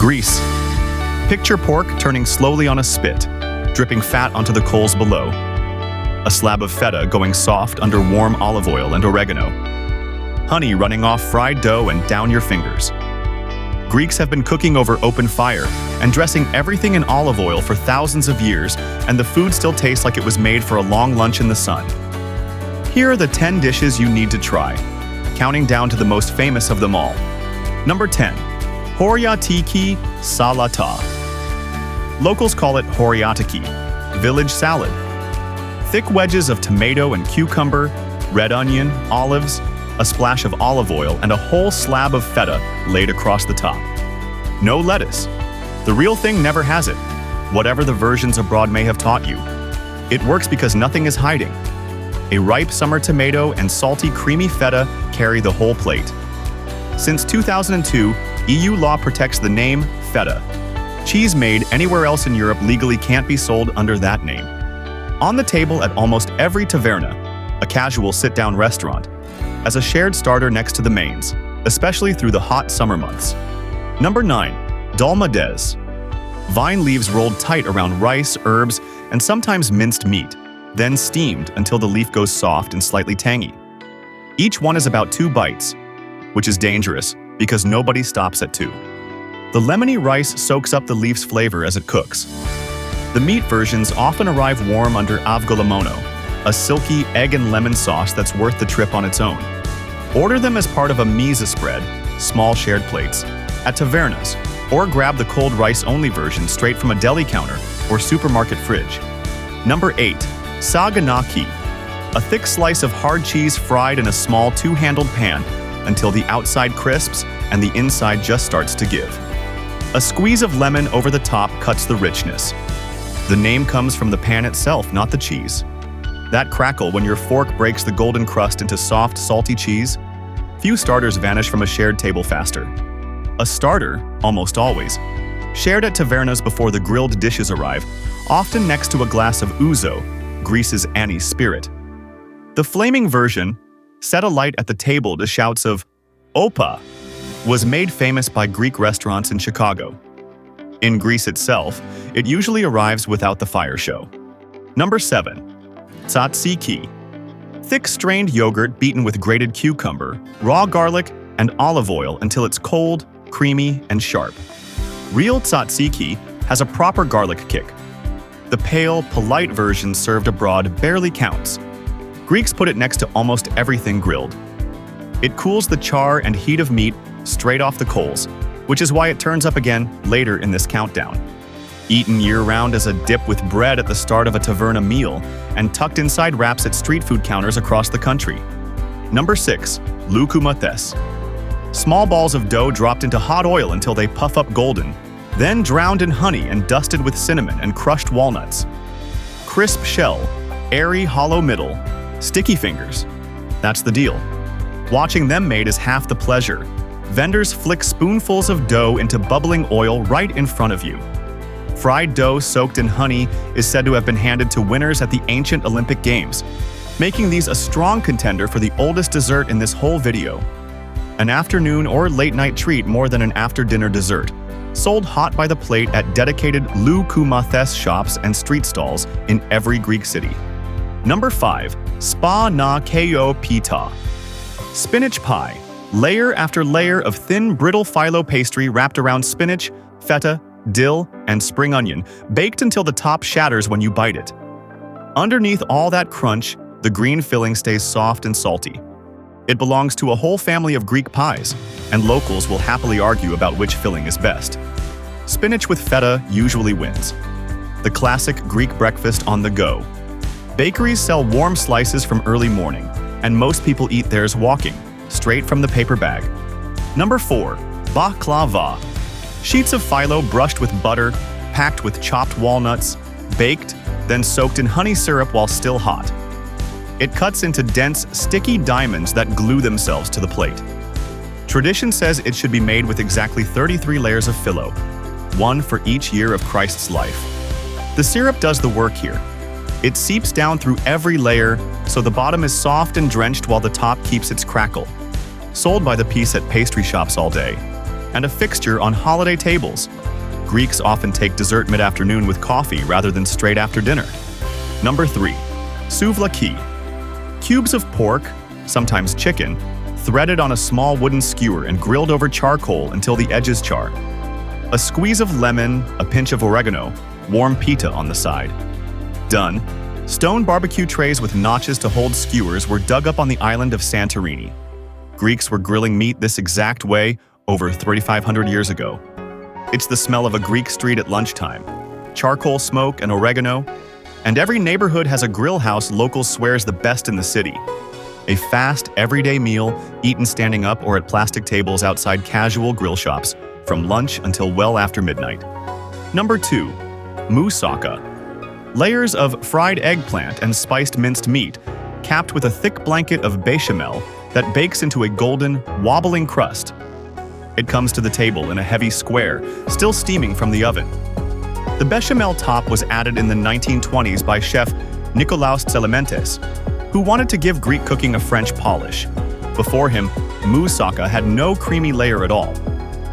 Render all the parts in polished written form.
Grease. Picture pork turning slowly on a spit, dripping fat onto the coals below. A slab of feta going soft under warm olive oil and oregano. Honey running off fried dough and down your fingers. Greeks have been cooking over open fire and dressing everything in olive oil for thousands of years, and the food still tastes like it was made for a long lunch in the sun. Here are the 10 dishes you need to try, counting down to the most famous of them all. Number 10. Horiatiki salata. Locals call it Horiatiki, village salad. Thick wedges of tomato and cucumber, red onion, olives, a splash of olive oil, and a whole slab of feta laid across the top. No lettuce. The real thing never has it, whatever the versions abroad may have taught you. It works because nothing is hiding. A ripe summer tomato and salty, creamy feta carry the whole plate. Since 2002, EU law protects the name feta. Cheese made anywhere else in Europe legally can't be sold under that name. On the table at almost every taverna, a casual sit-down restaurant, as a shared starter next to the mains, especially through the hot summer months. Number 9. Dolmades. Vine leaves rolled tight around rice, herbs, and sometimes minced meat, then steamed until the leaf goes soft and slightly tangy. Each one is about 2 bites, which is dangerous because nobody stops at 2. The lemony rice soaks up the leaf's flavor as it cooks. The meat versions often arrive warm under avgolemono, a silky egg and lemon sauce that's worth the trip on its own. Order them as part of a mise spread, small shared plates, at tavernas, or grab the cold rice-only version straight from a deli counter or supermarket fridge. Number 8. Saganaki. A thick slice of hard cheese fried in a small 2-handled pan until the outside crisps and the inside just starts to give. A squeeze of lemon over the top cuts the richness. The name comes from the pan itself, not the cheese. That crackle when your fork breaks the golden crust into soft, salty cheese. Few starters vanish from a shared table faster. A starter, almost always, shared at tavernas before the grilled dishes arrive, often next to a glass of ouzo, Greece's anise spirit. The flaming version, set alight at the table to shouts of "Opa," was made famous by Greek restaurants in Chicago. In Greece itself, it usually arrives without the fire show. Number 7. Tzatziki. Thick strained yogurt beaten with grated cucumber, raw garlic, and olive oil until it's cold, creamy, and sharp. Real tzatziki has a proper garlic kick. The pale, polite version served abroad barely counts. Greeks put it next to almost everything grilled. It cools the char and heat of meat straight off the coals, which is why it turns up again later in this countdown. Eaten year-round as a dip with bread at the start of a taverna meal, and tucked inside wraps at street food counters across the country. Number 6. Loukoumades. Small balls of dough dropped into hot oil until they puff up golden, then drowned in honey and dusted with cinnamon and crushed walnuts. Crisp shell, airy hollow middle, sticky fingers. That's the deal. Watching them made is half the pleasure. Vendors flick spoonfuls of dough into bubbling oil right in front of you. Fried dough soaked in honey is said to have been handed to winners at the ancient Olympic Games, making these a strong contender for the oldest dessert in this whole video. An afternoon or late-night treat more than an after-dinner dessert, sold hot by the plate at dedicated Loukoumades shops and street stalls in every Greek city. Number 5. Spanakopita. Spinach pie. Layer after layer of thin, brittle phyllo pastry wrapped around spinach, feta, dill, and spring onion, baked until the top shatters when you bite it. Underneath all that crunch, the green filling stays soft and salty. It belongs to a whole family of Greek pies, and locals will happily argue about which filling is best. Spinach with feta usually wins. The classic Greek breakfast on the go. Bakeries sell warm slices from early morning, and most people eat theirs walking, straight from the paper bag. Number 4. Baklava. Sheets of phyllo brushed with butter, packed with chopped walnuts, baked, then soaked in honey syrup while still hot. It cuts into dense, sticky diamonds that glue themselves to the plate. Tradition says it should be made with exactly 33 layers of phyllo, one for each year of Christ's life. The syrup does the work here. It seeps down through every layer, so the bottom is soft and drenched while the top keeps its crackle. Sold by the piece at pastry shops all day. and a fixture on holiday tables. Greeks often take dessert mid-afternoon with coffee rather than straight after dinner. Number 3. Souvlaki. Cubes of pork, sometimes chicken, threaded on a small wooden skewer and grilled over charcoal until the edges char. A squeeze of lemon, a pinch of oregano, warm pita on the side. Done. Stone barbecue trays with notches to hold skewers were dug up on the island of Santorini. Greeks were grilling meat this exact way over 3,500 years ago. It's the smell of a Greek street at lunchtime, charcoal smoke and oregano, and every neighborhood has a grill house locals swear's the best in the city. A fast, everyday meal eaten standing up or at plastic tables outside casual grill shops from lunch until well after midnight. Number 2. Moussaka. Layers of fried eggplant and spiced minced meat, capped with a thick blanket of bechamel that bakes into a golden, wobbling crust. It comes to the table in a heavy square, still steaming from the oven. The bechamel top was added in the 1920s by chef Nikolaos Tzatziki, who wanted to give Greek cooking a French polish. Before him, moussaka had no creamy layer at all.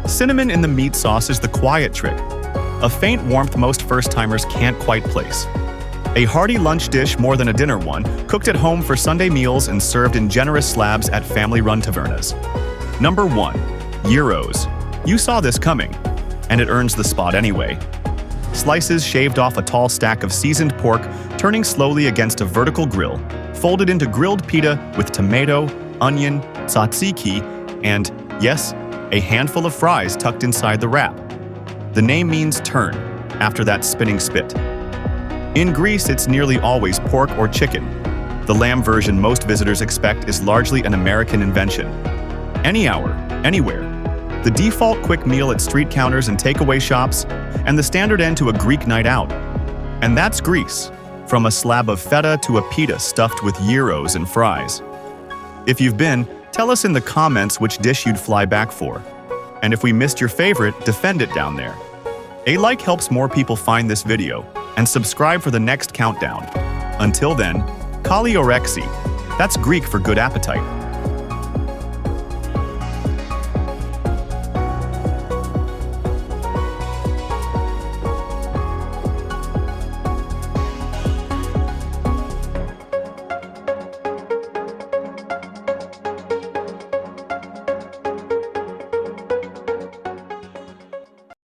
Cinnamon in the meat sauce is the quiet trick, a faint warmth most first-timers can't quite place. A hearty lunch dish more than a dinner one, cooked at home for Sunday meals and served in generous slabs at family-run tavernas. Number 1. Gyros. You saw this coming, and it earns the spot anyway. Slices shaved off a tall stack of seasoned pork, turning slowly against a vertical grill, folded into grilled pita with tomato, onion, tzatziki, and, yes, a handful of fries tucked inside the wrap. The name means turn, after that spinning spit. In Greece, it's nearly always pork or chicken. The lamb version most visitors expect is largely an American invention. Any hour, anywhere. The default quick meal at street counters and takeaway shops, and the standard end to a Greek night out. And that's Greece, from a slab of feta to a pita stuffed with gyros and fries. If you've been, tell us in the comments which dish you'd fly back for. And if we missed your favorite, defend it down there. A like helps more people find this video, and subscribe for the next countdown. Until then, kali orexi. That's Greek for good appetite.